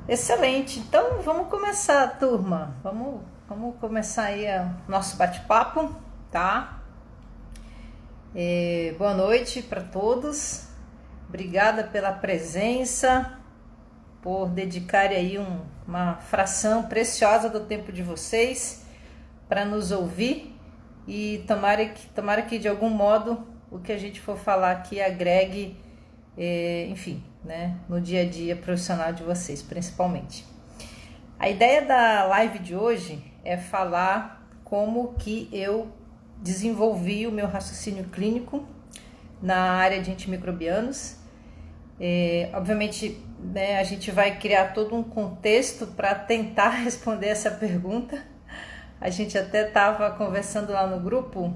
Excelente. Então vamos começar, turma. Vamos começar aí o nosso bate-papo, tá? Boa noite para todos. Obrigada pela presença, por dedicar aí uma fração preciosa do tempo de vocês para nos ouvir e tomara que de algum modo o que a gente for falar aqui agregue, enfim, né, no dia a dia profissional de vocês, principalmente. A ideia da live de hoje é falar como que eu desenvolvi o meu raciocínio clínico na área de antimicrobianos. Obviamente, né, a gente vai criar todo um contexto para tentar responder essa pergunta. A gente até estava conversando lá no grupo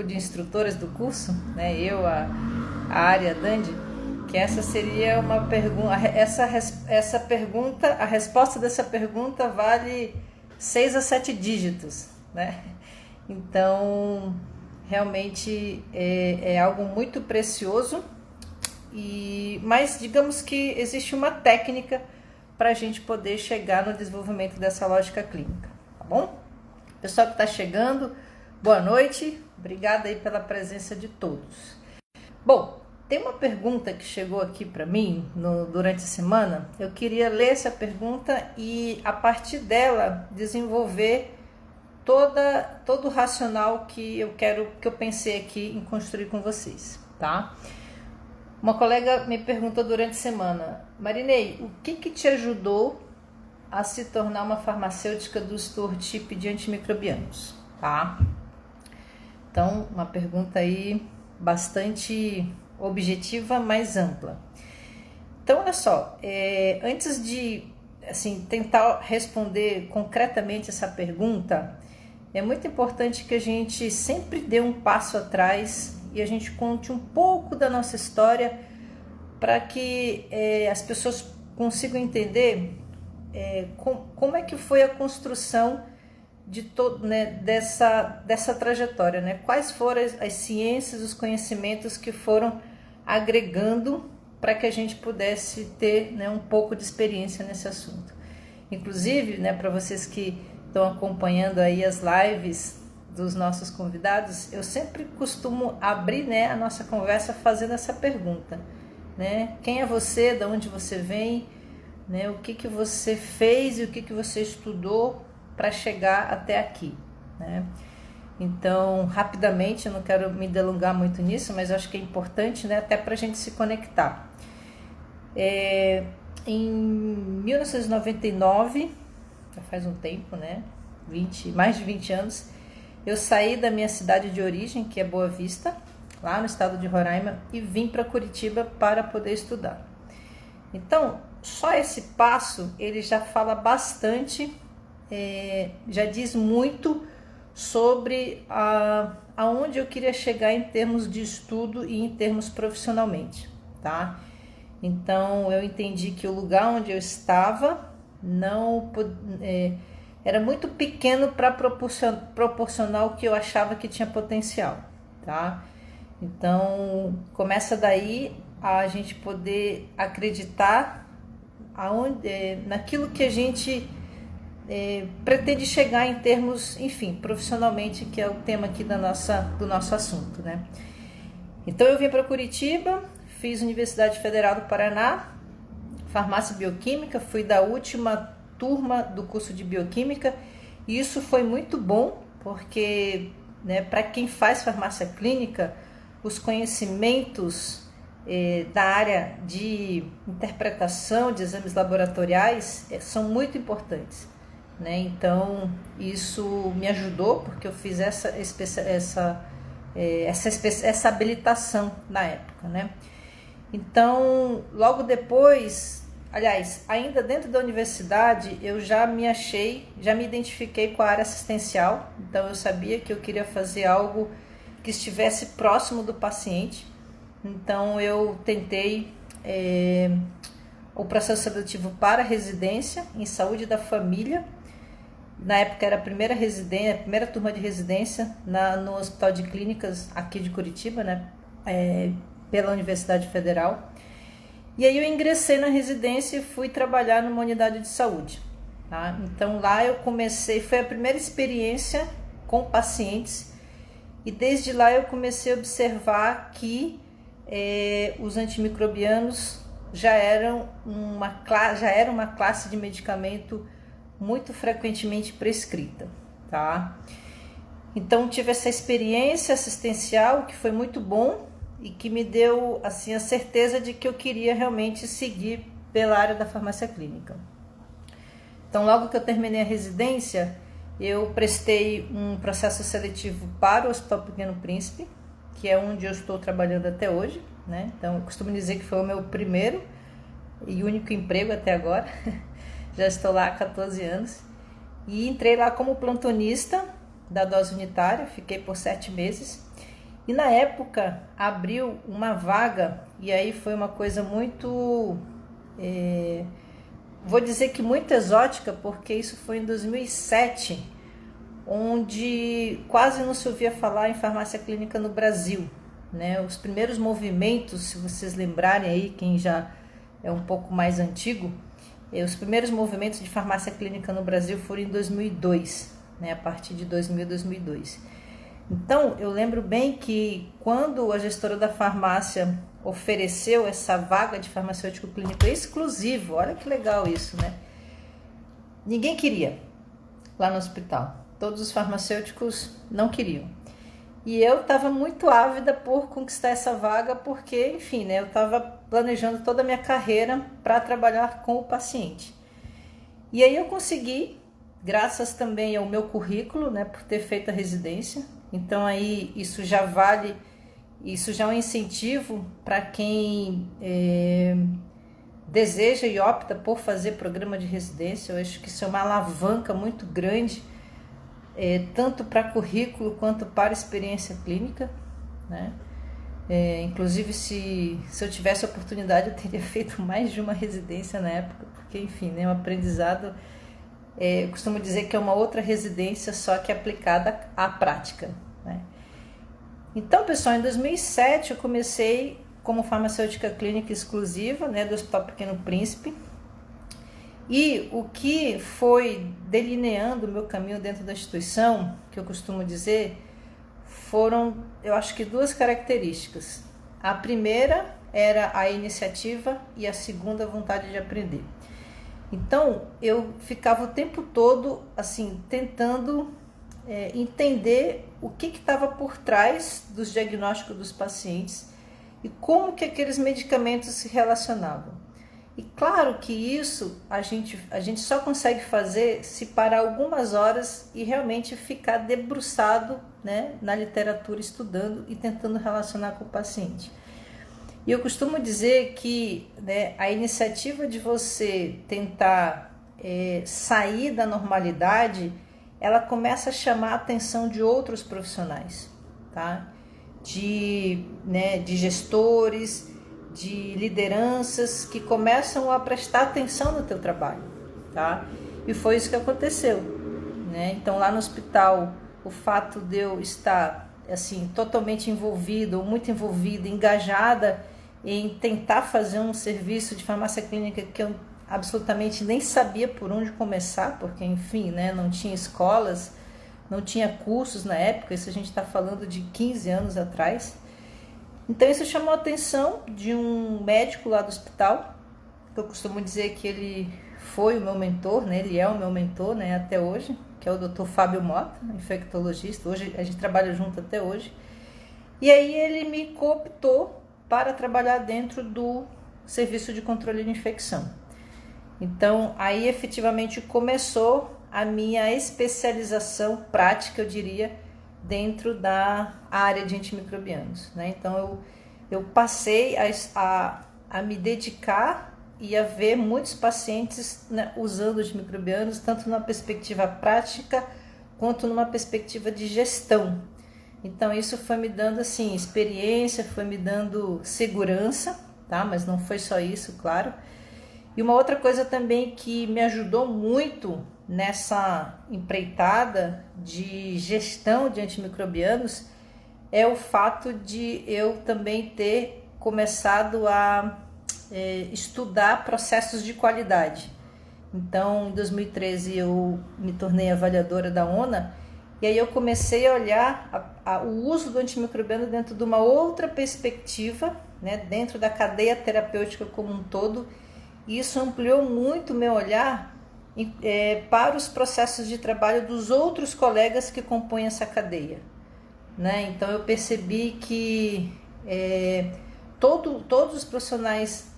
de instrutoras do curso, né, a área Dandy, que essa seria uma pergunta, essa pergunta, a resposta dessa pergunta vale 6 a 7 dígitos, né? Então, realmente é algo muito precioso, mas digamos que existe uma técnica para a gente poder chegar no desenvolvimento dessa lógica clínica, tá bom? Pessoal que está chegando, boa noite, obrigada aí pela presença de todos. Bom, tem uma pergunta que chegou aqui para mim durante a semana. Eu queria ler essa pergunta e, a partir dela, desenvolver todo o racional que eu pensei aqui em construir com vocês, tá? Uma colega me perguntou durante a semana: Marinei, o que te ajudou a se tornar uma farmacêutica do stewardship de antimicrobianos, tá? Então, uma pergunta aí bastante objetiva, mais ampla. Então, olha só, antes de tentar responder concretamente essa pergunta, é muito importante que a gente sempre dê um passo atrás e a gente conte um pouco da nossa história para que as pessoas consigam entender como é que foi a construção dessa trajetória, né? Quais foram as ciências, os conhecimentos que foram agregando para que a gente pudesse ter, né, um pouco de experiência nesse assunto. Inclusive, né, para vocês que estão acompanhando aí as lives dos nossos convidados, eu sempre costumo abrir, né, a nossa conversa fazendo essa pergunta, né? Quem é você? De onde você vem? Né? O que você fez e o que você estudou para chegar até aqui, né? Então, rapidamente, eu não quero me delongar muito nisso, mas eu acho que é importante, né, até para a gente se conectar. Em 1999, já faz um tempo, né, mais de 20 anos, eu saí da minha cidade de origem, que é Boa Vista, lá no estado de Roraima, e vim para Curitiba para poder estudar. Então, só esse passo, ele já fala bastante, já diz muito sobre aonde eu queria chegar em termos de estudo e em termos profissionalmente, tá? Então, eu entendi que o lugar onde eu estava era muito pequeno para proporcionar o que eu achava que tinha potencial, tá? Então, começa daí a gente poder acreditar naquilo que a gente pretende chegar em termos, enfim, profissionalmente, que é o tema aqui do nosso assunto, né? Então eu vim para Curitiba, fiz Universidade Federal do Paraná, farmácia bioquímica, fui da última turma do curso de bioquímica, e isso foi muito bom, porque, né, para quem faz farmácia clínica, os conhecimentos da área de interpretação de exames laboratoriais são muito importantes, né? Então isso me ajudou, porque eu fiz essa habilitação na época, né? Então, logo depois, aliás, ainda dentro da universidade, eu já me identifiquei com a área assistencial. Então eu sabia que eu queria fazer algo que estivesse próximo do paciente. Então eu tentei o processo seletivo para residência em saúde da família. Na época era a primeira turma de residência no Hospital de Clínicas aqui de Curitiba, né? Pela Universidade Federal. E aí eu ingressei na residência e fui trabalhar numa unidade de saúde. Tá? Então lá eu comecei, foi a primeira experiência com pacientes, e desde lá eu comecei a observar que os antimicrobianos já era uma classe de medicamento muito frequentemente prescrita. Tá? Então tive essa experiência assistencial que foi muito bom e que me deu assim a certeza de que eu queria realmente seguir pela área da farmácia clínica. Então logo que eu terminei a residência, eu prestei um processo seletivo para o Hospital Pequeno Príncipe, que é onde eu estou trabalhando até hoje, né? Então eu costumo dizer que foi o meu primeiro e único emprego até agora. Já estou lá há 14 anos e entrei lá como plantonista da dose unitária, fiquei por 7 meses. E na época abriu uma vaga, e aí foi uma coisa muito, vou dizer que muito exótica, porque isso foi em 2007, onde quase não se ouvia falar em farmácia clínica no Brasil, né? Os primeiros movimentos, se vocês lembrarem aí, quem já é um pouco mais antigo, os primeiros movimentos de farmácia clínica no Brasil foram em 2002, né? A partir de 2000 e 2002. Então, eu lembro bem que quando a gestora da farmácia ofereceu essa vaga de farmacêutico clínico exclusivo, olha que legal isso, né? Ninguém queria lá no hospital. Todos os farmacêuticos não queriam. E eu estava muito ávida por conquistar essa vaga, porque, enfim, né, eu estava planejando toda a minha carreira para trabalhar com o paciente. E aí eu consegui, graças também ao meu currículo, né, por ter feito a residência. Então aí isso já vale, isso já é um incentivo para quem deseja e opta por fazer programa de residência. Eu acho que isso é uma alavanca muito grande, tanto para currículo quanto para experiência clínica, né? Inclusive se eu tivesse a oportunidade eu teria feito mais de uma residência na época, porque enfim, né, um aprendizado. Eu costumo dizer que é uma outra residência, só que aplicada à prática, né? Então, pessoal, em 2007 eu comecei como farmacêutica clínica exclusiva, né, do Hospital Pequeno Príncipe. E o que foi delineando o meu caminho dentro da instituição, que eu costumo dizer, foram, eu acho que 2 características. A primeira era a iniciativa e a segunda, a vontade de aprender. Então, eu ficava o tempo todo, assim, tentando entender o que estava por trás dos diagnósticos dos pacientes e como que aqueles medicamentos se relacionavam. E claro que isso a gente só consegue fazer se parar algumas horas e realmente ficar debruçado, né, na literatura, estudando e tentando relacionar com o paciente. E eu costumo dizer que, né, a iniciativa de você tentar sair da normalidade, ela começa a chamar a atenção de outros profissionais, tá? De gestores, de lideranças que começam a prestar atenção no teu trabalho, tá? E foi isso que aconteceu, né? Então lá no hospital, o fato de eu estar assim totalmente envolvida, ou muito envolvida, engajada em tentar fazer um serviço de farmácia clínica que eu absolutamente nem sabia por onde começar, porque enfim, né, não tinha escolas, não tinha cursos na época, isso a gente está falando de 15 anos atrás. Então isso chamou a atenção de um médico lá do hospital, que eu costumo dizer que ele foi o meu mentor, né, ele é o meu mentor, né, até hoje, que é o Dr. Fábio Mota, infectologista. Hoje a gente trabalha junto até hoje. E aí ele me cooptou para trabalhar dentro do serviço de controle de infecção. Então, aí efetivamente começou a minha especialização prática, eu diria, dentro da área de antimicrobianos, né? Então, eu passei a me dedicar e a ver muitos pacientes, né, usando antimicrobianos, tanto numa perspectiva prática, quanto numa perspectiva de gestão. Então isso foi me dando assim experiência, foi me dando segurança, tá? Mas não foi só isso, claro. E uma outra coisa também que me ajudou muito nessa empreitada de gestão de antimicrobianos é o fato de eu também ter começado a estudar processos de qualidade. Então, em 2013 eu me tornei avaliadora da ONA, e aí eu comecei a olhar o uso do antimicrobiano dentro de uma outra perspectiva, né, dentro da cadeia terapêutica como um todo, e isso ampliou muito o meu olhar para os processos de trabalho dos outros colegas que compõem essa cadeia, né? Então eu percebi que todos os profissionais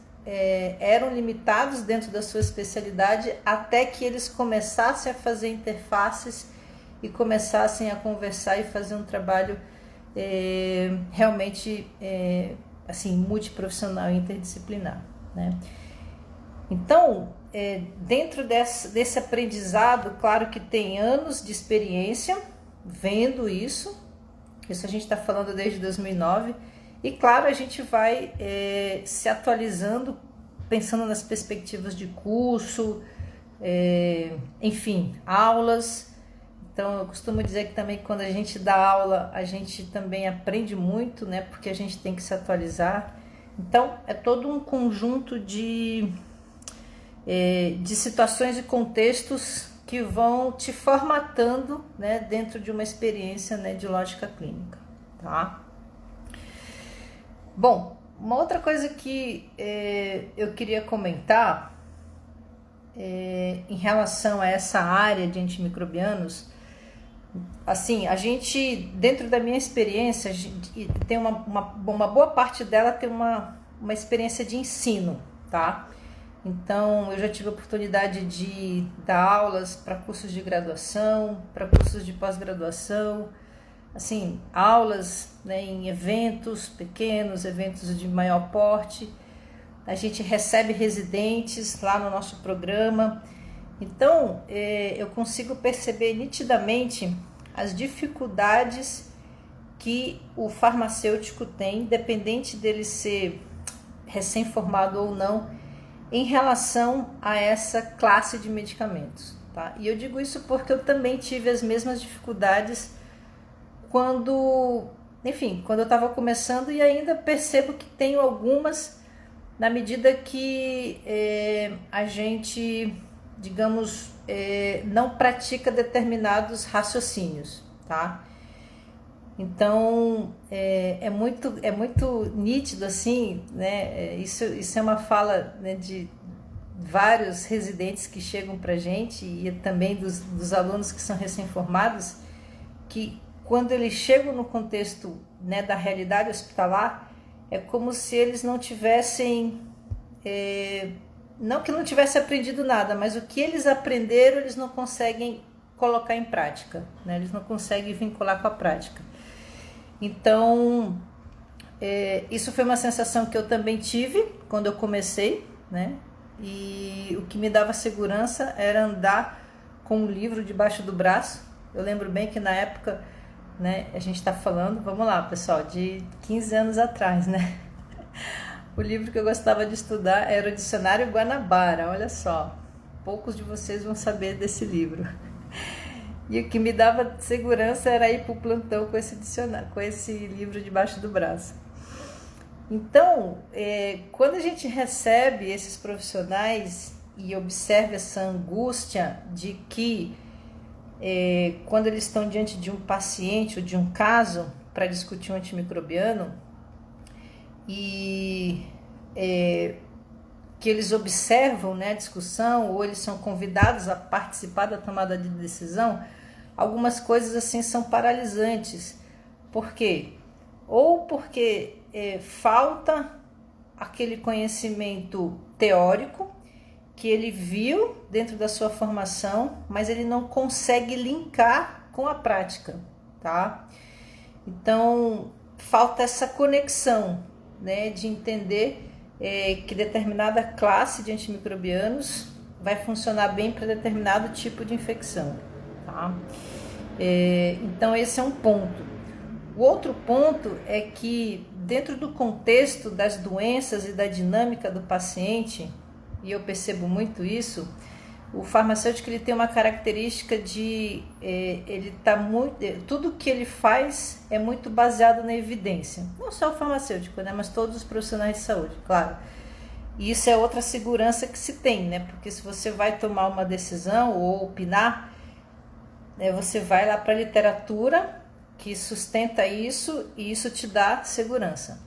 eram limitados dentro da sua especialidade até que eles começassem a fazer interfaces e começassem a conversar e fazer um trabalho realmente assim, multiprofissional e interdisciplinar, né? Então, dentro desse aprendizado, claro que tem anos de experiência vendo isso a gente está falando desde 2009, e claro, a gente vai se atualizando, pensando nas perspectivas de curso, enfim, aulas. Então eu costumo dizer que também quando a gente dá aula, a gente também aprende muito, né? Porque a gente tem que se atualizar. Então é todo um conjunto de situações e contextos que vão te formatando, né, dentro de uma experiência, né, de lógica clínica, tá? Bom, uma outra coisa que eu queria comentar em relação a essa área de antimicrobianos, assim, a gente, dentro da minha experiência, tem uma boa parte dela tem uma experiência de ensino, tá? Então, eu já tive a oportunidade de dar aulas para cursos de graduação, para cursos de pós-graduação, assim, aulas, né, em eventos pequenos, eventos de maior porte. A gente recebe residentes lá no nosso programa. Então, eu consigo perceber nitidamente as dificuldades que o farmacêutico tem, independente dele ser recém-formado ou não, em relação a essa classe de medicamentos, tá? E eu digo isso porque eu também tive as mesmas dificuldades quando eu estava começando, e ainda percebo que tenho algumas na medida que a gente, digamos, não pratica determinados raciocínios, tá? Então, é muito nítido, assim, né? Isso é uma fala, né, de vários residentes que chegam para a gente e também dos alunos que são recém-formados, que quando eles chegam no contexto, né, da realidade hospitalar, é como se eles não tivessem, não que não tivessem aprendido nada, mas o que eles aprenderam eles não conseguem colocar em prática, né? Eles não conseguem vincular com a prática. Então, isso foi uma sensação que eu também tive quando eu comecei, né? E o que me dava segurança era andar com um livro debaixo do braço. Eu lembro bem que na época, né, a gente está falando, vamos lá, pessoal, de 15 anos atrás, né? O livro que eu gostava de estudar era o Dicionário Guanabara, olha só. Poucos de vocês vão saber desse livro. E o que me dava segurança era ir para o plantão com esse livro debaixo do braço. Então, quando a gente recebe esses profissionais e observa essa angústia de que quando eles estão diante de um paciente ou de um caso para discutir um antimicrobiano e que eles observam, né, a discussão, ou eles são convidados a participar da tomada de decisão, algumas coisas assim são paralisantes. Por quê? Ou porque falta aquele conhecimento teórico que ele viu dentro da sua formação, mas ele não consegue linkar com a prática, tá? Então, falta essa conexão, né, de entender que determinada classe de antimicrobianos vai funcionar bem para determinado tipo de infecção, tá? Então esse é um ponto. O outro ponto é que dentro do contexto das doenças e da dinâmica do paciente, e eu percebo muito isso, o farmacêutico ele tem uma característica de ele tá muito, tudo que ele faz é muito baseado na evidência. Não só o farmacêutico, né, mas todos os profissionais de saúde, claro. E isso é outra segurança que se tem, né? Porque se você vai tomar uma decisão ou opinar, você vai lá para a literatura que sustenta isso e isso te dá segurança.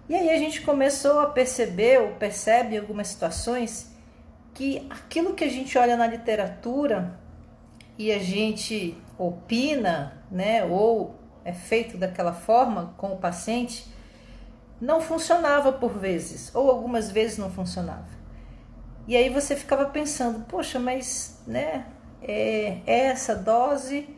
E aí a gente começou a perceber ou percebe em algumas situações que aquilo que a gente olha na literatura e a gente opina, né, ou é feito daquela forma com o paciente, não funcionava por vezes, ou algumas vezes não funcionava. E aí você ficava pensando, poxa, mas né, é essa dose,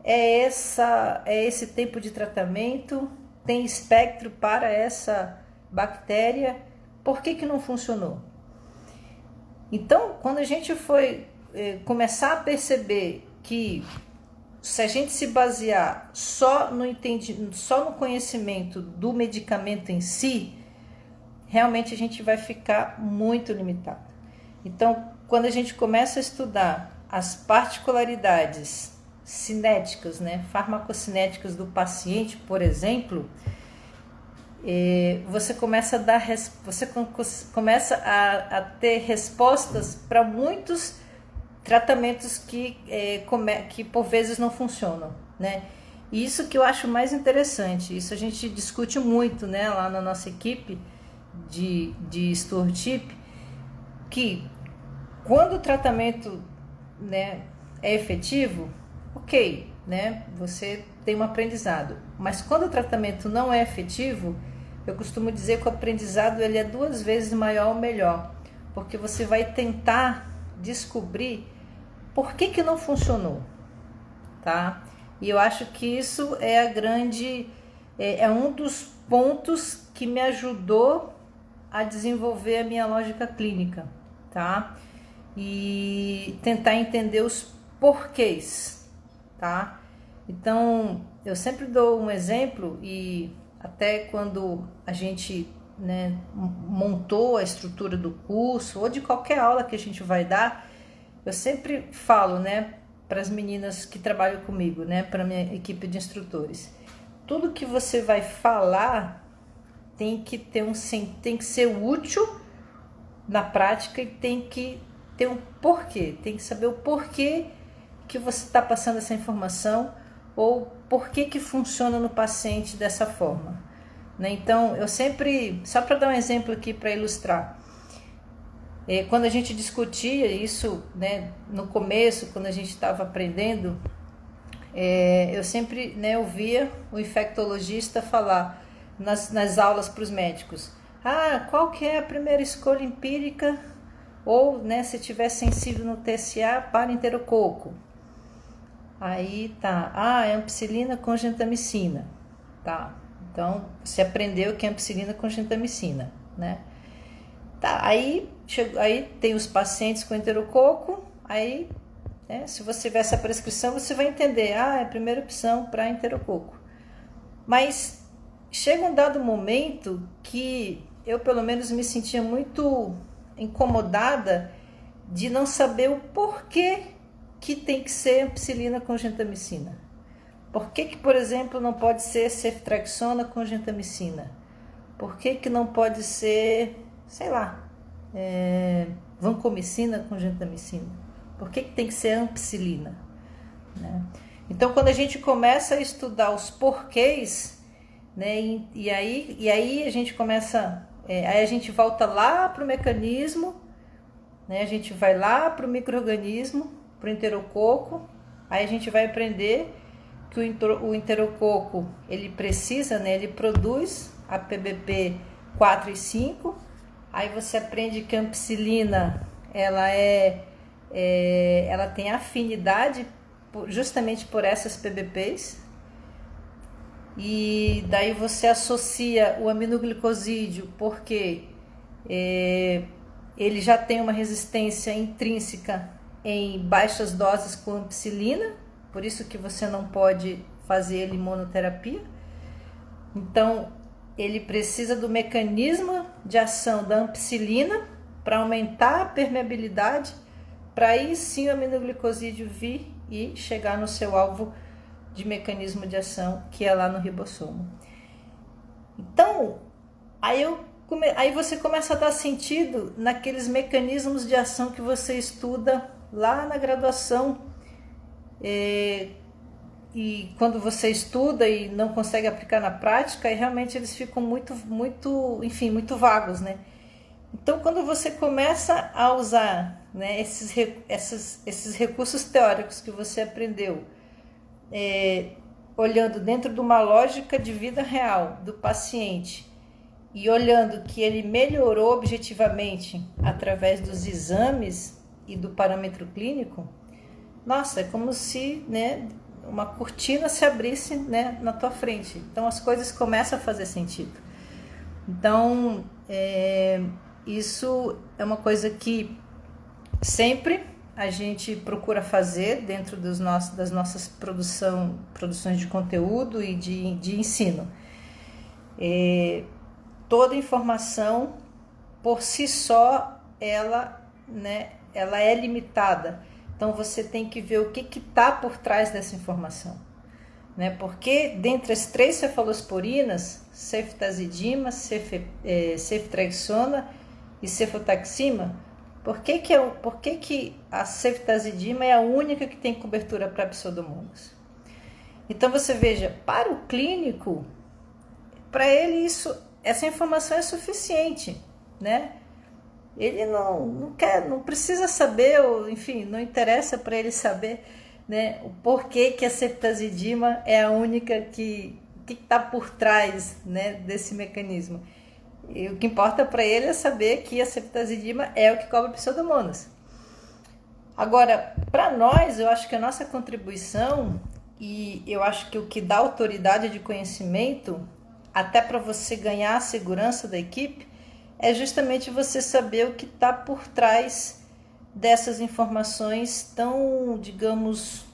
é esse tempo de tratamento, tem espectro para essa bactéria, por que não funcionou? Então, quando a gente foi começar a perceber que se a gente se basear só no conhecimento do medicamento em si, realmente a gente vai ficar muito limitado. Então, quando a gente começa a estudar as particularidades cinéticas, né, farmacocinéticas do paciente, por exemplo, você começa a ter respostas para muitos tratamentos que por vezes não funcionam, né? E isso que eu acho mais interessante, isso a gente discute muito, né, lá na nossa equipe de stewardship, que quando o tratamento, né, é efetivo, ok, né, você tem um aprendizado, mas quando o tratamento não é efetivo, eu costumo dizer que o aprendizado ele é 2 vezes maior ou melhor, porque você vai tentar descobrir por que não funcionou, tá? E eu acho que isso é um dos pontos que me ajudou a desenvolver a minha lógica clínica, tá? E tentar entender os porquês, tá? Então, eu sempre dou um exemplo e até quando a gente, né, montou a estrutura do curso ou de qualquer aula que a gente vai dar, eu sempre falo, né, para as meninas que trabalham comigo, né, para a minha equipe de instrutores, tudo que você vai falar tem que ser útil na prática e tem que ter um porquê, tem que saber o porquê que você está passando essa informação ou por que funciona no paciente dessa forma, né? Então, eu sempre, só para dar um exemplo aqui para ilustrar, quando a gente discutia isso, né, no começo, quando a gente estava aprendendo, eu sempre, né, ouvia o infectologista falar nas aulas para os médicos, qual que é a primeira escolha empírica ou, né, se tiver sensível no TSA para enterococo. Aí tá, é ampicilina com gentamicina, tá? Então, você aprendeu que é ampicilina com gentamicina, né? Tá, aí tem os pacientes com enterococo, aí, né, se você tiver essa prescrição, você vai entender, é a primeira opção para enterococo. Mas chega um dado momento que eu, pelo menos, me sentia muito incomodada de não saber o porquê que tem que ser ampicilina com gentamicina. Por que, por exemplo, não pode ser ceftriaxona com gentamicina? Por que não pode ser, sei lá, vancomicina com gentamicina? Por que tem que ser ampicilina? Né? Então, quando a gente começa a estudar os porquês, né, e aí a gente começa, aí a gente volta lá para o mecanismo, né, a gente vai lá para o micro-organismo, para o enterococo, aí a gente vai aprender que o enterococo ele precisa, né, ele produz a PBP 4 e 5, aí você aprende que a ampicilina ela tem afinidade justamente por essas PBPs, e daí você associa o aminoglicosídeo porque ele já tem uma resistência intrínseca em baixas doses com ampicilina, por isso que você não pode fazer ele em monoterapia. Então, ele precisa do mecanismo de ação da ampicilina para aumentar a permeabilidade, para aí sim o aminoglicosídeo vir e chegar no seu alvo de mecanismo de ação, que é lá no ribossomo. Então, aí eu aí você começa a dar sentido naqueles mecanismos de ação que você estuda lá na graduação. E quando você estuda e não consegue aplicar na prática, e realmente eles ficam muito vagos, né? Então, quando você começa a usar, né, esses recursos teóricos que você aprendeu, olhando dentro de uma lógica de vida real do paciente e olhando que ele melhorou objetivamente através dos exames e do parâmetro clínico, nossa, é como se, né, uma cortina se abrisse, né, na tua frente. Então as coisas começam a fazer sentido. Então isso é uma coisa que sempre a gente procura fazer dentro das nossas produções de conteúdo e de ensino. Toda informação por si só ela é limitada. Então você tem que ver o que está por trás dessa informação, né? Porque dentre as 3 cefalosporinas, ceftazidima, ceftriaxona e cefotaxima, por que a ceftazidima é a única que tem cobertura para Pseudomonas? Então você veja, para o clínico, para ele essa informação é suficiente, né? Ele não precisa saber, ou enfim, não interessa para ele saber, né, o porquê que a ceftazidima é a única que está por trás, né, desse mecanismo. E o que importa para ele é saber que a ceftazidima é o que cobre Pseudomonas. Agora, para nós, eu acho que a nossa contribuição, e eu acho que o que dá autoridade de conhecimento, até para você ganhar a segurança da equipe, é justamente você saber o que está por trás dessas informações tão, digamos,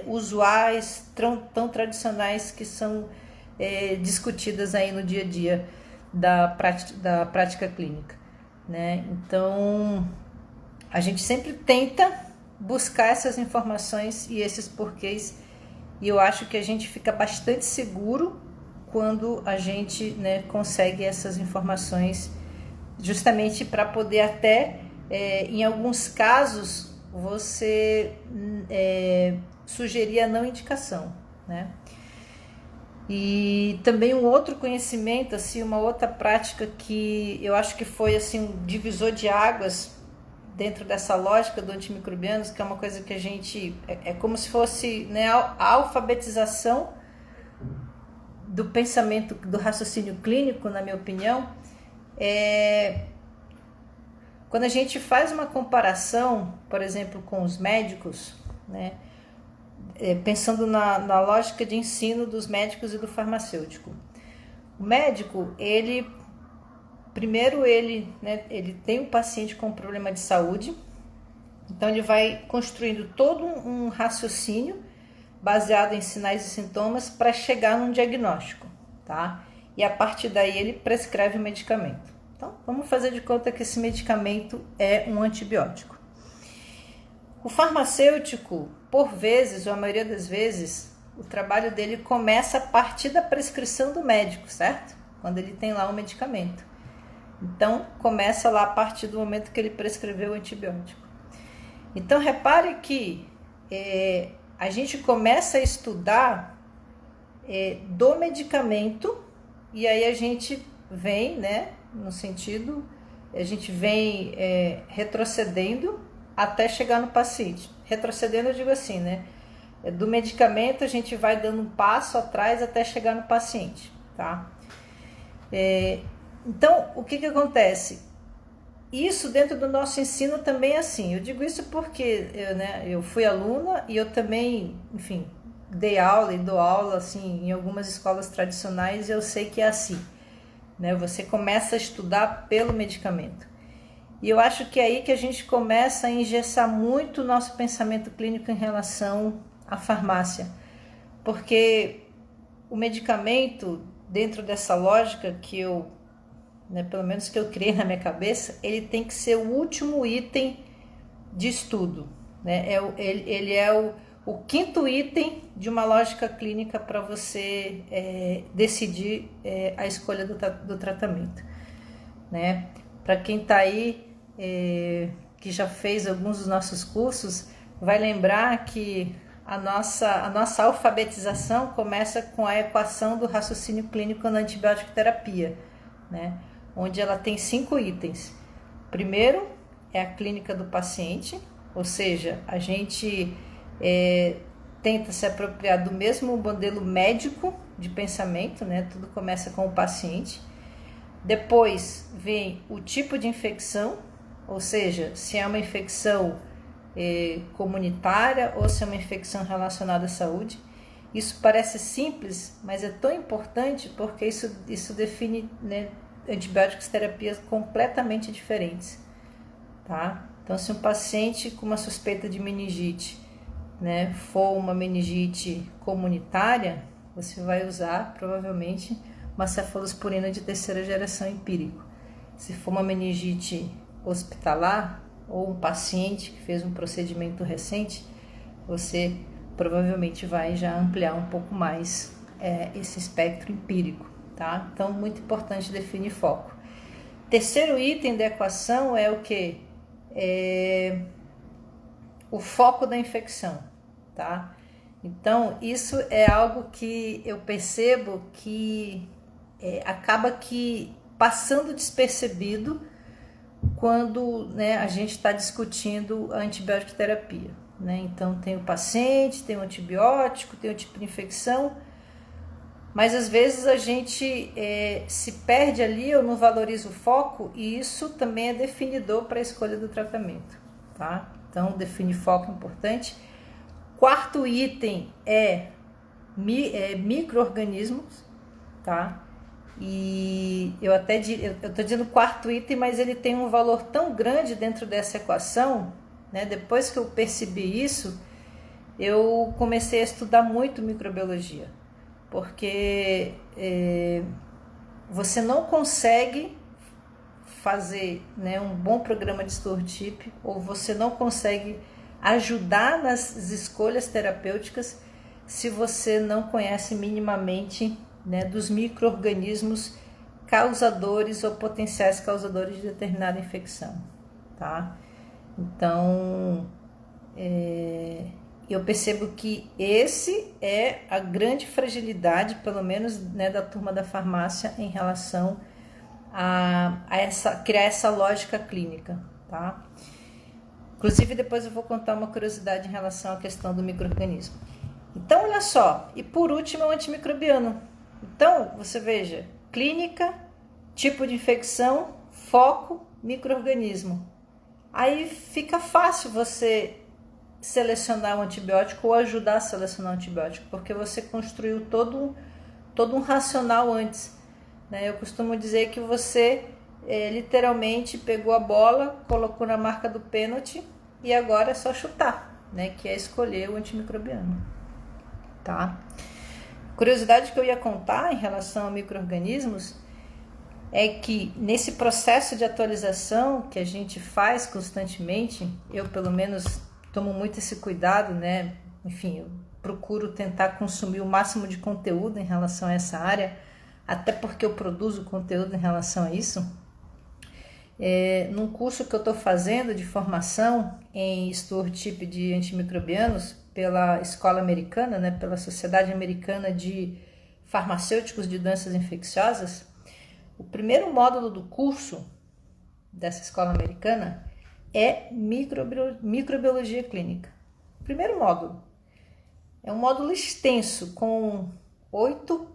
usuais, tão tradicionais que são discutidas aí no dia a dia da prática clínica, né? Então, a gente sempre tenta buscar essas informações e esses porquês, e eu acho que a gente fica bastante seguro quando a gente, né, consegue essas informações, justamente para poder até, em alguns casos, você sugerir a não indicação, né? E também um outro conhecimento, assim, uma outra prática que eu acho que foi assim, um divisor de águas dentro dessa lógica do antimicrobianos, que é uma coisa que a gente... É como se fosse, né, a alfabetização do pensamento, do raciocínio clínico, na minha opinião. Quando a gente faz uma comparação, por exemplo, com os médicos, né, pensando na lógica de ensino dos médicos e do farmacêutico. O médico, ele tem um paciente com problema de saúde, então ele vai construindo todo um raciocínio baseado em sinais e sintomas para chegar num diagnóstico, tá? E a partir daí ele prescreve o medicamento. Então, vamos fazer de conta que esse medicamento é um antibiótico. O farmacêutico, por vezes, ou a maioria das vezes, o trabalho dele começa a partir da prescrição do médico, certo? Quando ele tem lá um medicamento. Então, começa lá a partir do momento que ele prescreveu o antibiótico. Então, repare que a gente começa a estudar do medicamento, e aí a gente vem, né, no sentido, a gente vem retrocedendo até chegar no paciente. Retrocedendo, eu digo assim, né, do medicamento a gente vai dando um passo atrás até chegar no paciente, tá? Então, o que acontece? Isso dentro do nosso ensino também é assim. Eu digo isso porque eu fui aluna e eu também, enfim, dei aula e dou aula assim, em algumas escolas tradicionais, e eu sei que é assim, né? Você começa a estudar pelo medicamento. E eu acho que é aí que a gente começa a engessar muito o nosso pensamento clínico em relação à farmácia. Porque o medicamento, dentro dessa lógica que eu, pelo menos que eu criei na minha cabeça, ele tem que ser o último item de estudo, né? Ele é o quinto item de uma lógica clínica para você decidir a escolha do tratamento. né? Para quem está aí, que já fez alguns dos nossos cursos, vai lembrar que a nossa alfabetização começa com a equação do raciocínio clínico na antibiótico terapia, né? Onde ela tem 5 itens. Primeiro é a clínica do paciente, ou seja, a gente tenta se apropriar do mesmo modelo médico de pensamento, né? Tudo começa com o paciente. Depois vem o tipo de infecção, ou seja, se é uma infecção comunitária ou se é uma infecção relacionada à saúde. Isso parece simples, mas é tão importante porque isso define, né, antibióticos terapias completamente diferentes, tá? Então, se um paciente com uma suspeita de meningite, né, for uma meningite comunitária, você vai usar provavelmente uma cefalosporina de terceira geração empírico. Se for uma meningite hospitalar ou um paciente que fez um procedimento recente, você provavelmente vai já ampliar um pouco mais esse espectro empírico, tá? Então, muito importante definir foco. Terceiro item da equação é o que? O foco da infecção, tá? Então, isso é algo que eu percebo que acaba que passando despercebido quando, né, a gente está discutindo a antibiótico terapia, né? Então, tem o paciente, tem o antibiótico, tem o tipo de infecção, mas às vezes a gente se perde ali ou não valoriza o foco, e isso também é definidor para a escolha do tratamento, tá? Então, definir foco é importante. Quarto item é micro-organismos, tá? E eu estou dizendo quarto item, mas ele tem um valor tão grande dentro dessa equação, né? Depois que eu percebi isso, eu comecei a estudar muito microbiologia, porque você não consegue fazer, né, um bom programa de stewardship, ou você não consegue ajudar nas escolhas terapêuticas se você não conhece minimamente, né, dos micro-organismos causadores ou potenciais causadores de determinada infecção, tá? Então, eu percebo que esse é a grande fragilidade, pelo menos, né, da turma da farmácia em relação a criar essa lógica clínica, tá? Inclusive, depois eu vou contar uma curiosidade em relação à questão do micro-organismo. Então, olha só, e por último é o antimicrobiano. Então, você veja, clínica, tipo de infecção, foco, micro-organismo. Aí fica fácil você selecionar um antibiótico ou ajudar a selecionar um antibiótico, porque você construiu todo um racional antes, né? Eu costumo dizer que você literalmente pegou a bola, colocou na marca do pênalti e agora é só chutar, né? Que é escolher o antimicrobiano, tá? Curiosidade que eu ia contar em relação a micro-organismos é que nesse processo de atualização que a gente faz constantemente, eu pelo menos tomo muito esse cuidado, né? Enfim, eu procuro tentar consumir o máximo de conteúdo em relação a essa área, até porque eu produzo conteúdo em relação a isso. Num curso que eu estou fazendo de formação em stewardship de antimicrobianos pela escola americana, né, pela Sociedade Americana de Farmacêuticos de Doenças Infecciosas, o primeiro módulo do curso dessa escola americana é microbiologia clínica. Primeiro módulo. É um módulo extenso com 8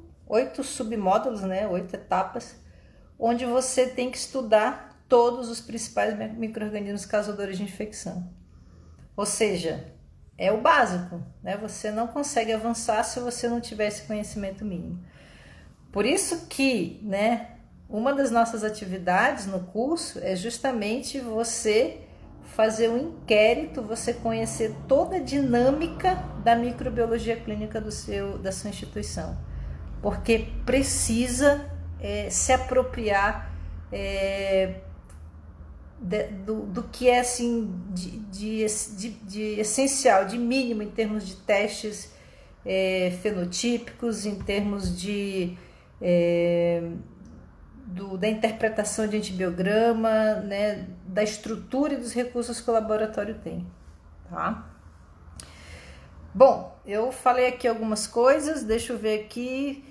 submódulos, né, 8 etapas, onde você tem que estudar todos os principais micro-organismos causadores de infecção. Ou seja, é o básico, né? Você não consegue avançar se você não tiver esse conhecimento mínimo. Por isso que, né, uma das nossas atividades no curso é justamente você fazer um inquérito, você conhecer toda a dinâmica da microbiologia clínica da sua instituição, porque precisa se apropriar do que é assim de essencial, de mínimo em termos de testes fenotípicos, em termos da interpretação de antibiograma, né, da estrutura e dos recursos que o laboratório tem, tá? Bom, eu falei aqui algumas coisas, deixa eu ver aqui.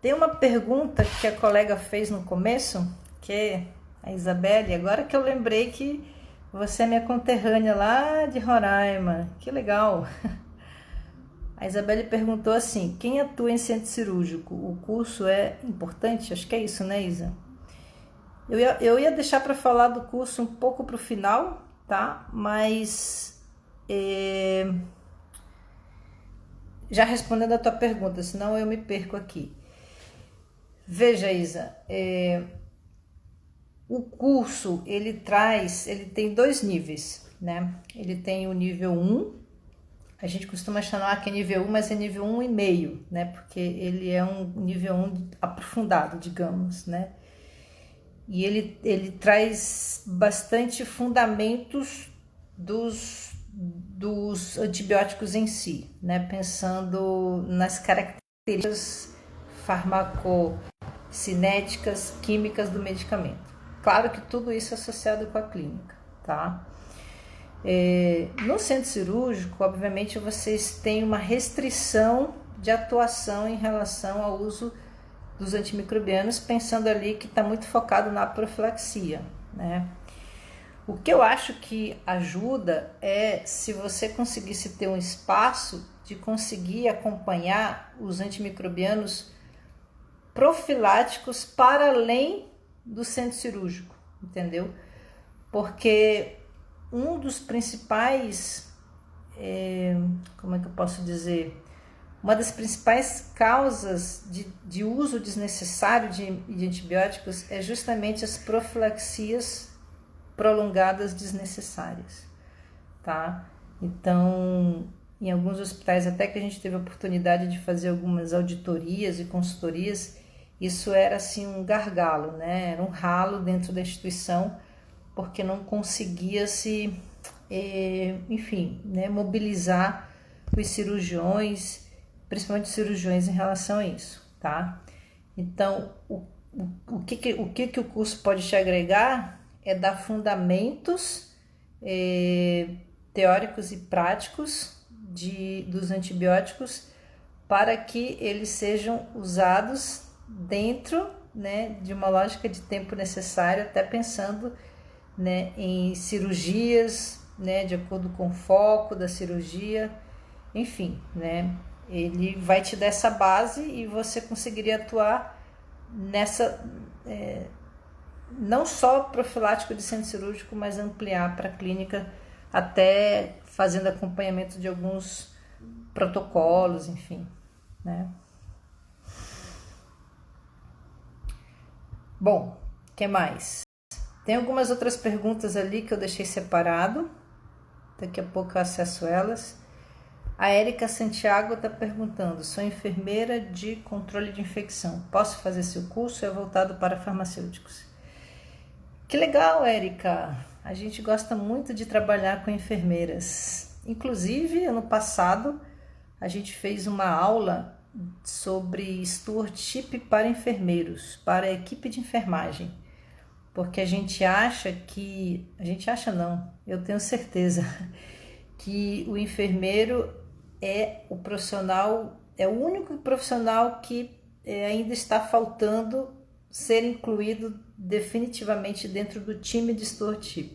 Tem uma pergunta que a colega fez no começo, que é a Isabelle, agora que eu lembrei que você é minha conterrânea lá de Roraima, que legal! A Isabelle perguntou assim, quem atua em centro cirúrgico? O curso é importante? Acho que é isso, né, Isa? Eu ia deixar para falar do curso um pouco para o final, tá? Mas já respondendo a tua pergunta, senão eu me perco aqui. Veja, Isa, o curso ele tem 2 níveis, né? Ele tem o nível 1, a gente costuma chamar que é nível 1, mas é nível 1,5, né? Porque ele é um nível 1 aprofundado, digamos, né? E ele traz bastante fundamentos dos antibióticos em si, né? Pensando nas características farmacocinéticas, químicas do medicamento. Claro que tudo isso é associado com a clínica, tá? No centro cirúrgico, obviamente, vocês têm uma restrição de atuação em relação ao uso dos antimicrobianos, pensando ali que está muito focado na profilaxia, né? O que eu acho que ajuda é se você conseguisse ter um espaço de conseguir acompanhar os antimicrobianos profiláticos para além do centro cirúrgico, entendeu? Porque um dos principais, como é que eu posso dizer? Uma das principais causas de uso desnecessário de antibióticos é justamente as profilaxias prolongadas desnecessárias, tá? Então, em alguns hospitais, até que a gente teve a oportunidade de fazer algumas auditorias e consultorias, isso era assim um gargalo, né? Era um ralo dentro da instituição, porque não conseguia se, enfim, né, mobilizar os cirurgiões, principalmente os cirurgiões em relação a isso, tá? Então, o que o curso pode te agregar é dar fundamentos teóricos e práticos dos antibióticos para que eles sejam usados dentro, né, de uma lógica de tempo necessário, até pensando, né, em cirurgias, né, de acordo com o foco da cirurgia, enfim, né, ele vai te dar essa base e você conseguiria atuar nessa, não só profilático de centro cirúrgico, mas ampliar para a clínica, até fazendo acompanhamento de alguns protocolos, enfim, né. Bom, o que mais? Tem algumas outras perguntas ali que eu deixei separado. Daqui a pouco eu acesso elas. A Érica Santiago está perguntando: sou enfermeira de controle de infecção. Posso fazer seu curso? É voltado para farmacêuticos. Que legal, Érica! A gente gosta muito de trabalhar com enfermeiras. Inclusive, ano passado, a gente fez uma aula sobre stewardship para enfermeiros, para a equipe de enfermagem. Porque a gente acha não, eu tenho certeza que o enfermeiro é o profissional, é o único profissional que ainda está faltando ser incluído definitivamente dentro do time de stewardship,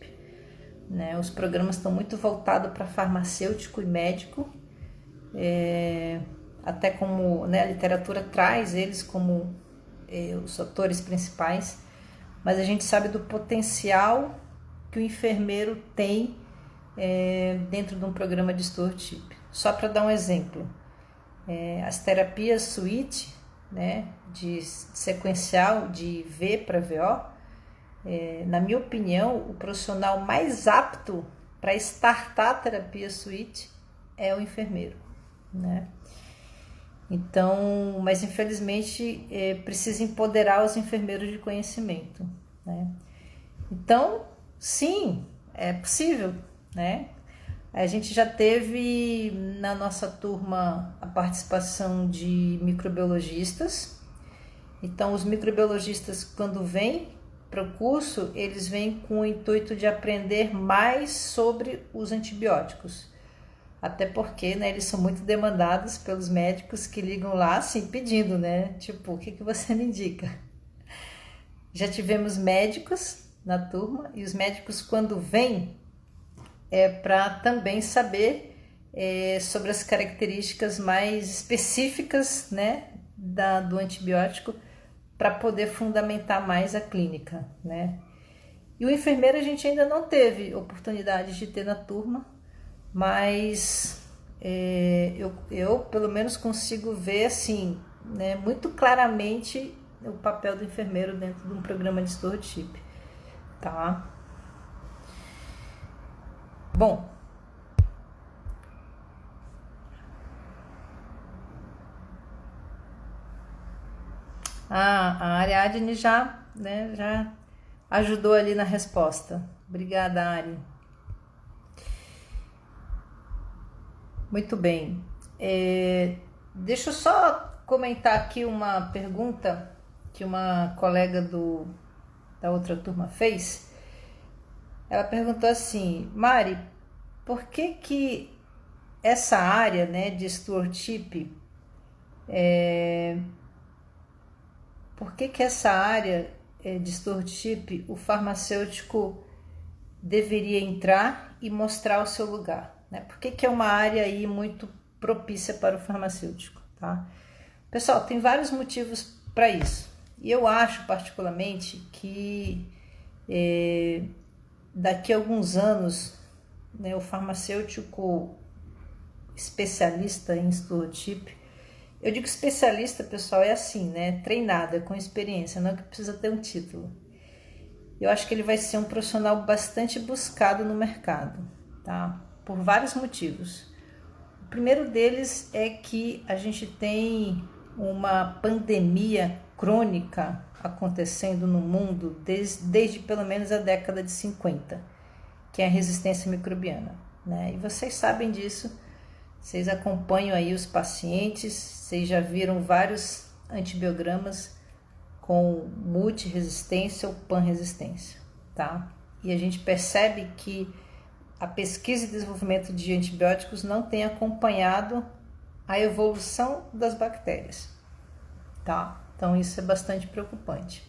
né? Os programas estão muito voltados para farmacêutico e médico, até como, né, a literatura traz eles como os atores principais, mas a gente sabe do potencial que o enfermeiro tem dentro de um programa de stewardship. Só para dar um exemplo, as terapias suíte, né, de sequencial de V para VO, na minha opinião, o profissional mais apto para startar a terapia suíte é o enfermeiro, né? Então, mas infelizmente precisa empoderar os enfermeiros de conhecimento, né? Então, sim, é possível, né? A gente já teve na nossa turma a participação de microbiologistas Então, os microbiologistas, quando vêm para o curso, eles vêm com o intuito de aprender mais sobre os antibióticos. Até porque, né, eles são muito demandados pelos médicos que ligam lá, assim, pedindo, né? Tipo, o que você me indica? Já tivemos médicos na turma e os médicos, quando vêm, é para também saber sobre as características mais específicas, né, do antibiótico, para poder fundamentar mais a clínica, né? E o enfermeiro a gente ainda não teve oportunidade de ter na turma, mas eu pelo menos consigo ver assim, né, muito claramente o papel do enfermeiro dentro de um programa de stewardship, tá? Bom, a Ariadne já, né, já ajudou ali na resposta. Obrigada, Ari. Muito bem. Deixa eu só comentar aqui uma pergunta que uma colega da outra turma fez. Ela perguntou assim: Mari, por que essa área, né, de stewardship, por que essa área de stewardship o farmacêutico deveria entrar e mostrar o seu lugar, né? Por que é uma área aí muito propícia para o farmacêutico, tá? Pessoal, tem vários motivos para isso. E eu acho particularmente que daqui a alguns anos, né, o farmacêutico especialista em stewardship, eu digo especialista, pessoal, é assim, né? Treinado, é com experiência, não é que precisa ter um título. Eu acho que ele vai ser um profissional bastante buscado no mercado, tá? Por vários motivos. O primeiro deles é que a gente tem uma pandemia crônica acontecendo no mundo desde pelo menos a década de 50, que é a resistência microbiana, né? E vocês sabem disso, vocês acompanham aí os pacientes, vocês já viram vários antibiogramas com multiresistência ou panresistência, tá? E a gente percebe que a pesquisa e desenvolvimento de antibióticos não tem acompanhado a evolução das bactérias, tá? Então isso é bastante preocupante.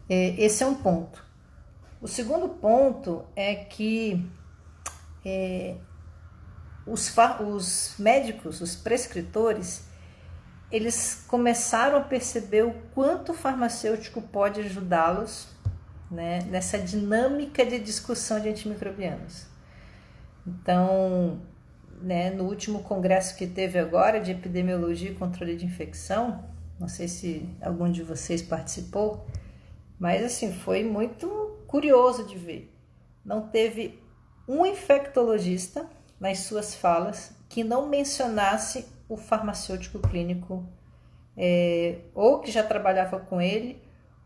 Esse é um ponto. O segundo ponto é que os médicos, os prescritores, eles começaram a perceber o quanto o farmacêutico pode ajudá-los, né, nessa dinâmica de discussão de antimicrobianos. Então, né, no último congresso que teve agora de epidemiologia e controle de infecção, não sei se algum de vocês participou, mas assim, foi muito curioso de ver. Não teve um infectologista nas suas falas que não mencionasse o farmacêutico clínico, ou que já trabalhava com ele,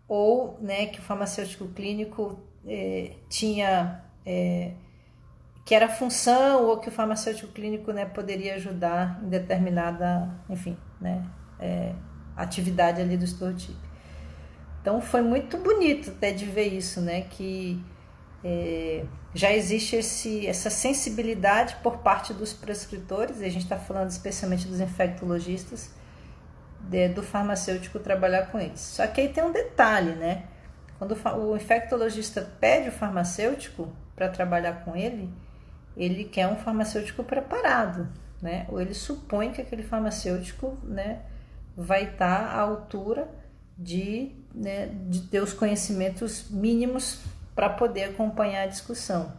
ou, né, que o farmacêutico clínico tinha, que era função, ou que o farmacêutico clínico, né, poderia ajudar em determinada, enfim, né, atividade ali do stewardship. Então foi muito bonito até de ver isso, né, que já existe essa sensibilidade por parte dos prescritores, e a gente está falando especialmente dos infectologistas, do farmacêutico trabalhar com eles. Só que aí tem um detalhe, né? Quando o infectologista pede o farmacêutico para trabalhar com ele, ele quer um farmacêutico preparado, né? Ou ele supõe que aquele farmacêutico, né, vai estar à altura de ter os conhecimentos mínimos para poder acompanhar a discussão.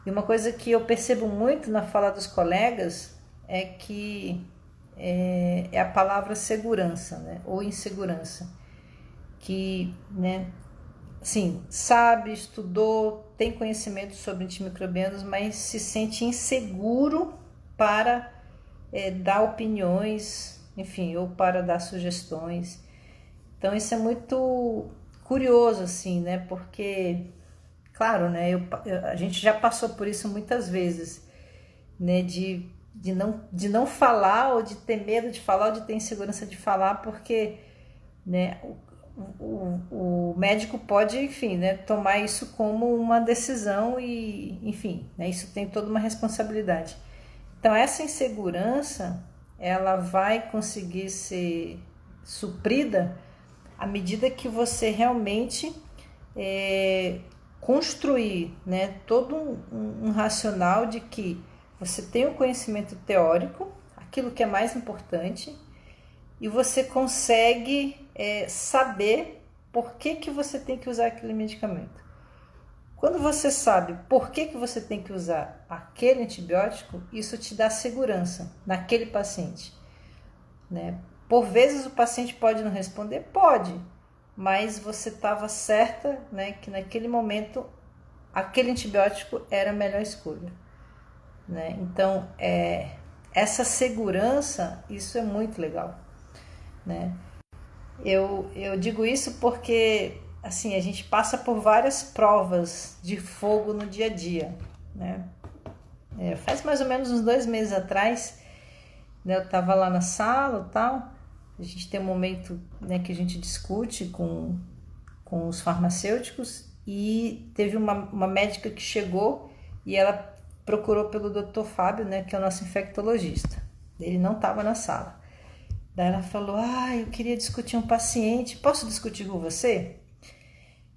E uma coisa que eu percebo muito na fala dos colegas é que é a palavra segurança, né, ou insegurança, que, né, assim, sabe, estudou, tem conhecimento sobre antimicrobianos, mas se sente inseguro para dar opiniões, enfim, ou para dar sugestões. Então isso é muito curioso, assim, né, porque, claro, né, a gente já passou por isso muitas vezes, né, de de não falar, ou de ter medo de falar, ou de ter insegurança de falar, porque, né, o médico pode, enfim, né, tomar isso como uma decisão e, enfim, né, isso tem toda uma responsabilidade. Então, essa insegurança, ela vai conseguir ser suprida à medida que você realmente construir, né, todo um racional de que você tem o conhecimento teórico, aquilo que é mais importante, e você consegue saber por que você tem que usar aquele medicamento. Quando você sabe por que você tem que usar aquele antibiótico, isso te dá segurança naquele paciente, né? Por vezes o paciente pode não responder, pode, mas você estava certa, né, que naquele momento aquele antibiótico era a melhor escolha, né? Então, essa segurança, isso é muito legal, né? Eu digo isso porque, assim, a gente passa por várias provas de fogo no dia a dia, né? Faz mais ou menos uns 2 meses atrás, né, eu estava lá na sala e tal, a gente tem um momento, né, que a gente discute com os farmacêuticos, e teve uma médica que chegou e ela procurou pelo Dr. Fábio, né, que é o nosso infectologista. Ele não estava na sala. Daí ela falou: eu queria discutir um paciente, posso discutir com você?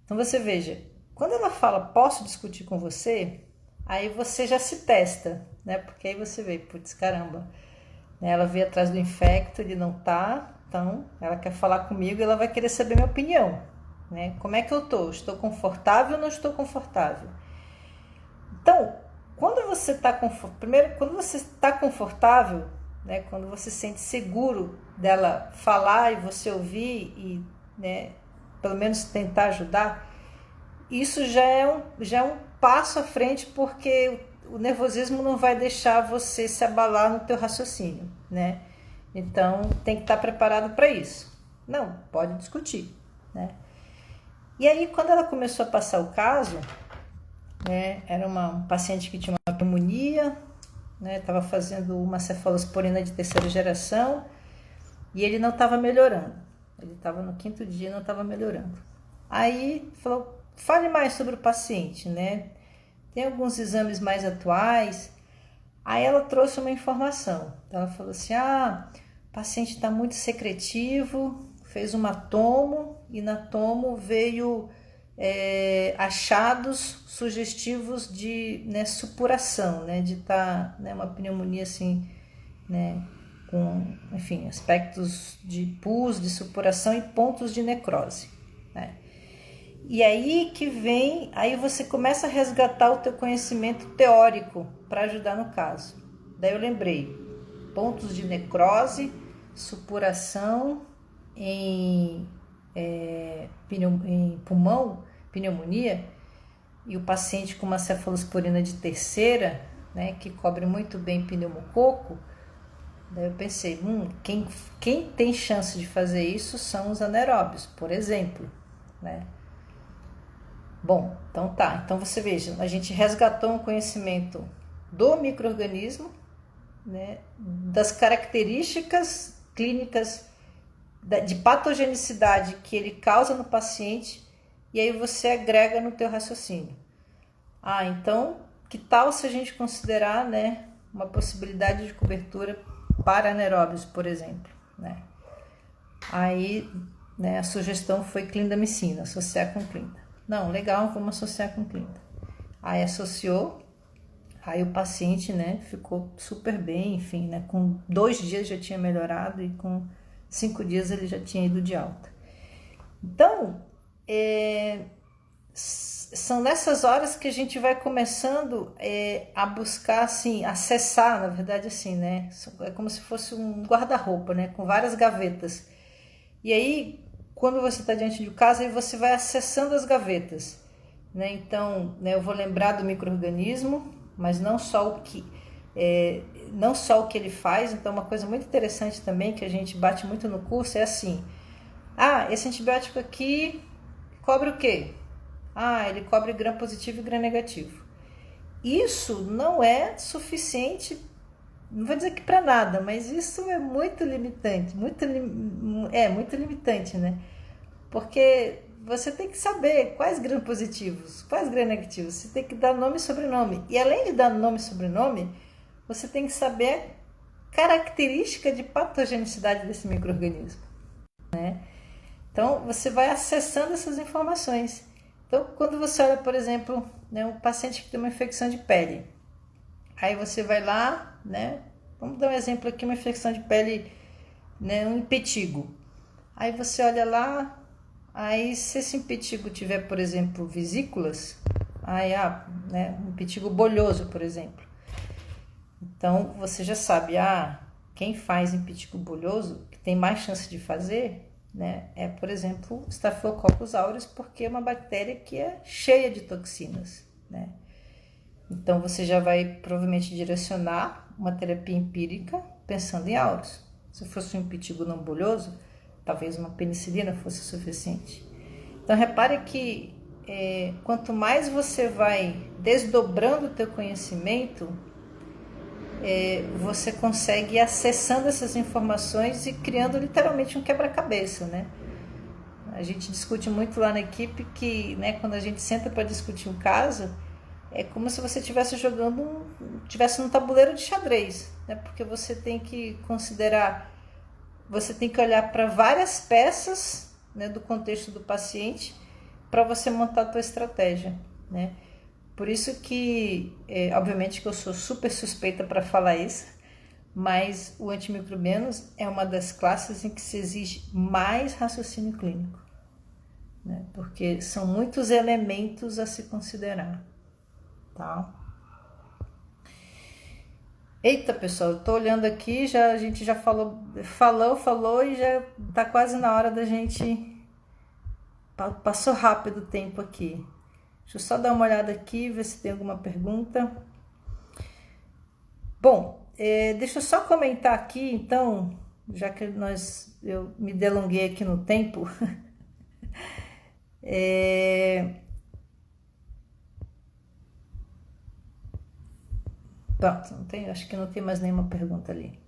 Então você veja, quando ela fala posso discutir com você, aí você já se testa, né? Porque aí você vê, putz, caramba, ela veio atrás do infecto, ele não tá, então ela quer falar comigo e ela vai querer saber minha opinião, né? Como é que eu tô? Estou confortável ou não estou confortável? Então, quando você está confortável, né, quando você se sente seguro dela falar e você ouvir e, né, pelo menos tentar ajudar, isso já é um passo à frente, porque o nervosismo não vai deixar você se abalar no teu raciocínio, né? Então, tem que estar preparado para isso. Não, pode discutir, né? E aí, quando ela começou a passar o caso, né, era um paciente que tinha uma pneumonia, né, estava fazendo uma cefalosporina de 3ª geração, e ele não estava melhorando. Ele estava no 5º dia e não estava melhorando. Aí falou: fale mais sobre o paciente, né? Tem alguns exames mais atuais. Aí ela trouxe uma informação. Ela falou assim: o paciente está muito secretivo, fez uma tomo, e na tomo veio achados sugestivos de, né, supuração, né, de estar, né, uma pneumonia assim, né, com, enfim, aspectos de pus, de supuração e pontos de necrose, né? E aí que vem, aí você começa a resgatar o teu conhecimento teórico para ajudar no caso. Daí eu lembrei, pontos de necrose, supuração em pulmão, pneumonia, e o paciente com uma cefalosporina de 3ª, né, que cobre muito bem pneumococo. Daí eu pensei, quem tem chance de fazer isso são os anaeróbios, por exemplo, né? Bom, então tá. Então você veja, a gente resgatou um conhecimento do micro-organismo, né, das características clínicas de patogenicidade que ele causa no paciente, e aí você agrega no teu raciocínio. Então, que tal se a gente considerar, né, uma possibilidade de cobertura para anaeróbios, por exemplo, né? Aí, né, a sugestão foi clindamicina, associar com clinda. Não, legal, vamos associar com clinda. Aí associou, aí o paciente, né, ficou super bem, enfim, né, com 2 dias já tinha melhorado e com 5 dias ele já tinha ido de alta. Então, são nessas horas que a gente vai começando a buscar, assim, acessar, na verdade, assim, né, é como se fosse um guarda-roupa, né, com várias gavetas. E aí, quando você está diante de um caso, aí você vai acessando as gavetas, né? Então, né, eu vou lembrar do micro-organismo, mas não só o que ele faz. Então, uma coisa muito interessante também, que a gente bate muito no curso, é assim: esse antibiótico aqui cobre o quê? Ele cobre gram-positivo e gram-negativo. Isso não é suficiente, não vou dizer que para nada, mas isso é muito limitante, muito limitante, né? Porque você tem que saber quais gram-positivos, quais gram-negativos, você tem que dar nome e sobrenome. E além de dar nome e sobrenome, você tem que saber a característica de patogenicidade desse micro-organismo, né? Então, você vai acessando essas informações. Então, quando você olha, por exemplo, né, um paciente que tem uma infecção de pele, aí você vai lá, né? Vamos dar um exemplo aqui, uma infecção de pele, né, um impetigo. Aí você olha lá, aí se esse impetigo tiver, por exemplo, vesículas, aí né, um impetigo bolhoso, por exemplo. Então você já sabe, quem faz impetigo bolhoso, que tem mais chance de fazer, né, é, por exemplo, Staphylococcus aureus, porque é uma bactéria que é cheia de toxinas, né? Então você já vai provavelmente direcionar uma terapia empírica pensando em aureus. Se fosse um impetigo não bolhoso, talvez uma penicilina fosse suficiente. Então repare que quanto mais você vai desdobrando o teu conhecimento, você consegue ir acessando essas informações e criando literalmente um quebra-cabeça, né? A gente discute muito lá na equipe que, né, quando a gente senta para discutir um caso, é como se você estivesse tivesse num tabuleiro de xadrez, né? Porque você tem que considerar, você tem que olhar para várias peças, né, do contexto do paciente para você montar a tua estratégia, né? Por isso que, obviamente que eu sou super suspeita para falar isso, mas o antimicrobianos é uma das classes em que se exige mais raciocínio clínico, né? Porque são muitos elementos a se considerar, tá? Eita, pessoal, eu tô olhando aqui, a gente já falou e já tá quase na hora da gente... Passou rápido o tempo aqui. Deixa eu só dar uma olhada aqui, ver se tem alguma pergunta. Bom, deixa eu só comentar aqui, então, já que eu me delonguei aqui no tempo. Pronto, acho que não tem mais nenhuma pergunta ali.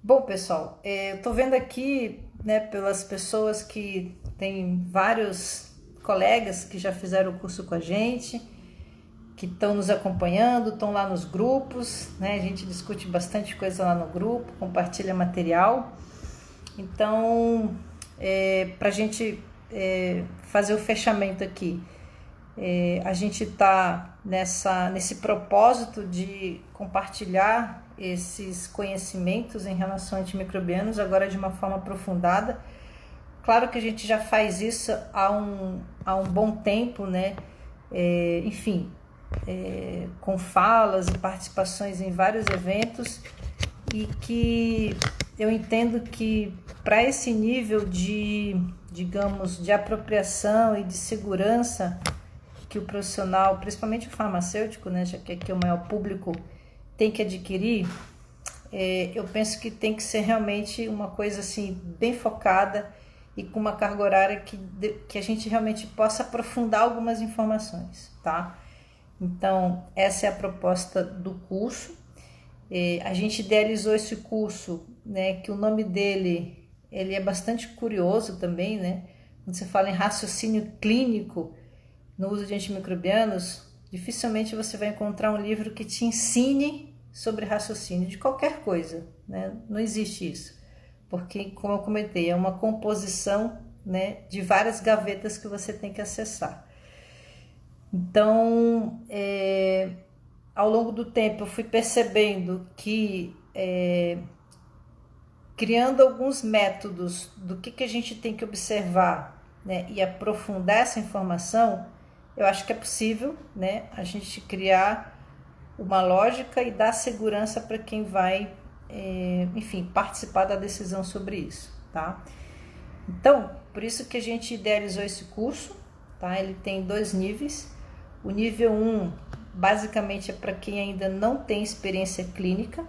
Bom, pessoal, eu tô vendo aqui, né, pelas pessoas que tem vários colegas que já fizeram o curso com a gente, que estão nos acompanhando, estão lá nos grupos, né? A gente discute bastante coisa lá no grupo, compartilha material. Então, para a gente fazer o fechamento aqui, a gente está nesse propósito de compartilhar esses conhecimentos em relação a antimicrobianos, agora de uma forma aprofundada. Claro que a gente já faz isso há um bom tempo, né? Enfim, com falas e participações em vários eventos, e que eu entendo que para esse nível de, digamos, de apropriação e de segurança que o profissional, principalmente o farmacêutico, né, já que aqui é o maior público, tem que adquirir, eu penso que tem que ser realmente uma coisa assim bem focada e com uma carga horária que a gente realmente possa aprofundar algumas informações, tá? Então, essa é a proposta do curso. A gente idealizou esse curso, né, que o nome dele, ele é bastante curioso também, né? Quando você fala em raciocínio clínico no uso de antimicrobianos, dificilmente você vai encontrar um livro que te ensine sobre raciocínio de qualquer coisa, né? Não existe isso, porque, como eu comentei, é uma composição, né, de várias gavetas que você tem que acessar. Então, ao longo do tempo eu fui percebendo que criando alguns métodos do que a gente tem que observar, né, e aprofundar essa informação, eu acho que é possível, né, a gente criar uma lógica e dar segurança para quem vai, enfim, participar da decisão sobre isso, tá? Então, por isso que a gente idealizou esse curso, tá? Ele tem 2 níveis. O nível 1, basicamente, é para quem ainda não tem experiência clínica,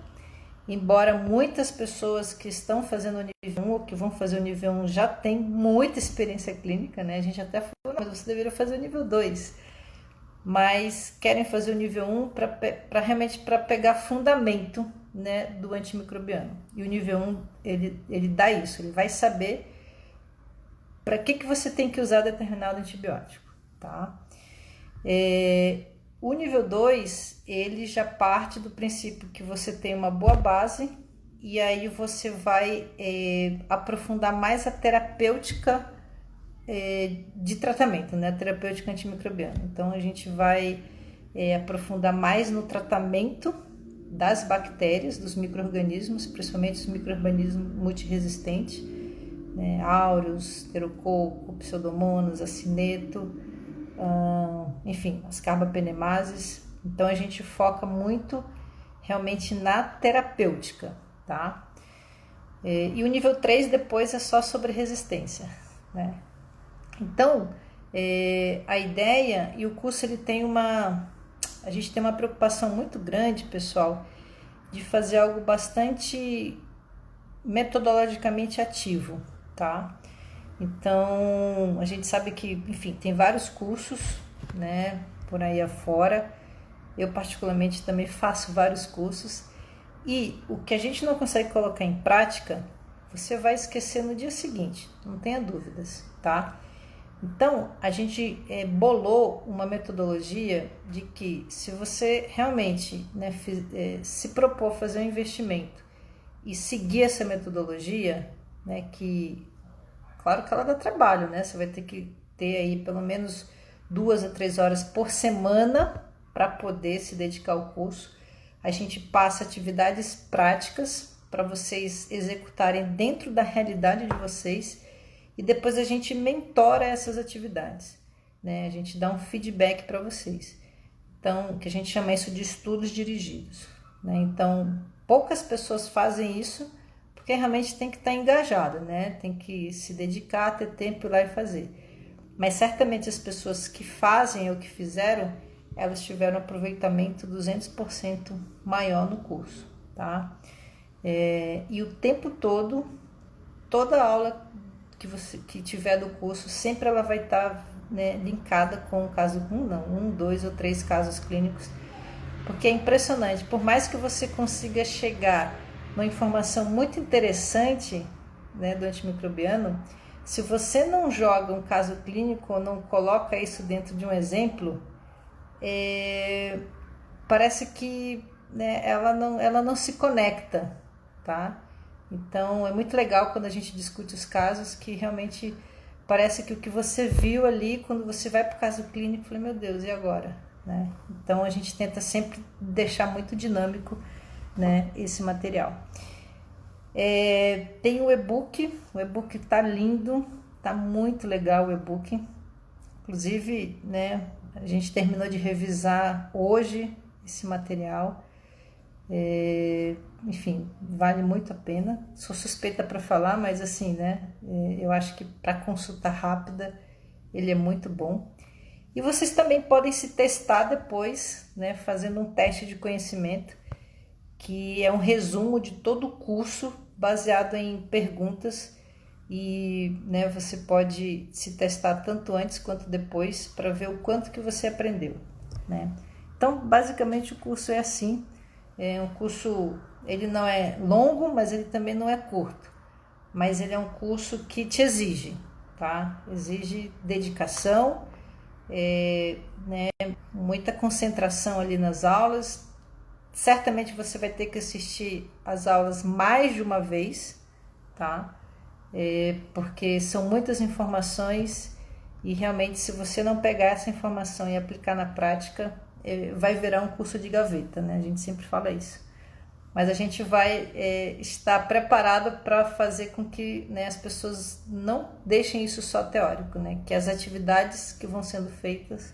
embora muitas pessoas que estão fazendo o nível 1 ou que vão fazer o nível 1 já têm muita experiência clínica, né? A gente até falou, mas você deveria fazer o nível 2. mas querem fazer o nível 1 para realmente para pegar fundamento, né, do antimicrobiano. E o nível 1 ele dá isso, ele vai saber para que você tem que usar determinado antibiótico, tá? O nível 2, ele já parte do princípio que você tem uma boa base e aí você vai aprofundar mais a terapêutica de tratamento, né? A terapêutica antimicrobiana. Então a gente vai aprofundar mais no tratamento das bactérias, dos micro-organismos, principalmente os micro-organismos multiresistentes, né? Áureos, Pterococo, Pseudomonas, acineto, enfim, as carbapenemases. Então a gente foca muito realmente na terapêutica, tá? E o nível 3 depois é só sobre resistência, né? Então, a ideia e o curso ele tem a gente tem uma preocupação muito grande, pessoal, de fazer algo bastante metodologicamente ativo, tá? Então, a gente sabe que, enfim, tem vários cursos, né, por aí afora. Eu, particularmente, também faço vários cursos. E o que a gente não consegue colocar em prática, você vai esquecer no dia seguinte, não tenha dúvidas, tá? Então, a gente bolou uma metodologia de que se você realmente, né, se propor fazer um investimento e seguir essa metodologia, né, que claro que ela dá trabalho, né? Você vai ter que ter aí pelo menos 2 a 3 horas por semana para poder se dedicar ao curso. A gente passa atividades práticas para vocês executarem dentro da realidade de vocês e depois a gente mentora essas atividades, né? A gente dá um feedback para vocês. Então, que a gente chama isso de estudos dirigidos, né? Então, poucas pessoas fazem isso porque realmente tem que estar engajado, né? Tem que se dedicar, ter tempo ir lá e fazer. Mas certamente as pessoas que fazem ou que fizeram, elas tiveram um aproveitamento 200% maior no curso, tá? E o tempo todo, toda aula que tiver do curso, sempre ela vai estar, né, linkada com o caso 1, 2 ou 3 casos clínicos, porque é impressionante, por mais que você consiga chegar uma informação muito interessante, né, do antimicrobiano, se você não joga um caso clínico ou não coloca isso dentro de um exemplo, parece que, né, ela não se conecta, tá? Então é muito legal quando a gente discute os casos que realmente parece que o que você viu ali, quando você vai para o caso clínico, eu falei, meu Deus, e agora? Né? Então a gente tenta sempre deixar muito dinâmico, né, esse material. Tem o e-book tá lindo, tá muito legal o e-book. Inclusive, né, a gente terminou de revisar hoje esse material. Enfim, vale muito a pena. Sou suspeita para falar, mas assim, né, eu acho que para consulta rápida ele é muito bom. E vocês também podem se testar depois, né, fazendo um teste de conhecimento, que é um resumo de todo o curso baseado em perguntas e, né, você pode se testar tanto antes quanto depois para ver o quanto que você aprendeu, né? Então, basicamente o curso é assim, é um curso, ele não é longo, mas ele também não é curto, mas ele é um curso que te exige, tá? Exige dedicação, né, muita concentração ali nas aulas. Certamente você vai ter que assistir as aulas mais de uma vez, tá? Porque são muitas informações e realmente se você não pegar essa informação e aplicar na prática, vai virar um curso de gaveta, né? A gente sempre fala isso. Mas a gente vai estar preparado para fazer com que, né, as pessoas não deixem isso só teórico, né? Que as atividades que vão sendo feitas,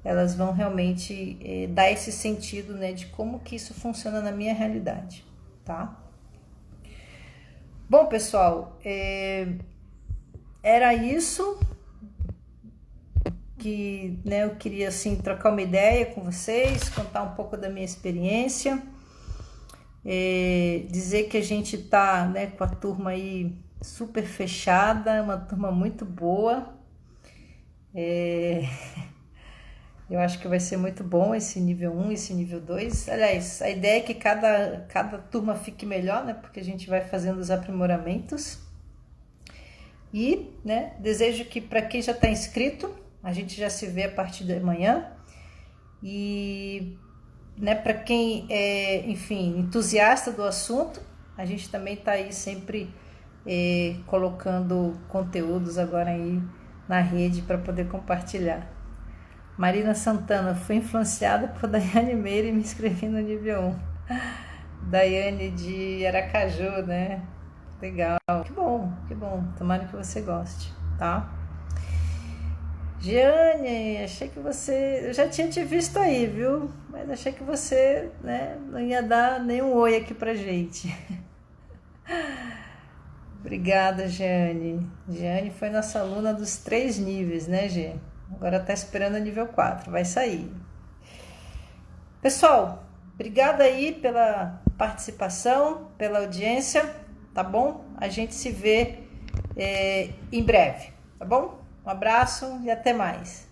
elas vão realmente dar esse sentido, né, de como que isso funciona na minha realidade, tá? Bom, pessoal, era isso que, né, eu queria assim trocar uma ideia com vocês, contar um pouco da minha experiência, dizer que a gente tá, né, com a turma aí super fechada, uma turma muito boa. Eu acho que vai ser muito bom esse nível 1, esse nível 2. Aliás, a ideia é que cada turma fique melhor, né? Porque a gente vai fazendo os aprimoramentos. E, né, desejo que para quem já está inscrito, a gente já se vê a partir de amanhã. E, né, para quem é, enfim, entusiasta do assunto, a gente também está aí sempre colocando conteúdos agora aí na rede para poder compartilhar. Marina Santana, fui influenciada por Daiane Meira e me inscrevi no nível 1. Daiane de Aracaju, né? Legal, que bom. Tomara que você goste, tá? Giane, achei que você... Eu já tinha te visto aí, viu? Mas achei que você, né, não ia dar nenhum oi aqui pra gente. Obrigada, Giane. Giane foi nossa aluna dos 3 níveis, né, Gê? Agora tá esperando o nível 4, vai sair. Pessoal, obrigada aí pela participação, pela audiência, tá bom? A gente se vê em breve, tá bom? Um abraço e até mais.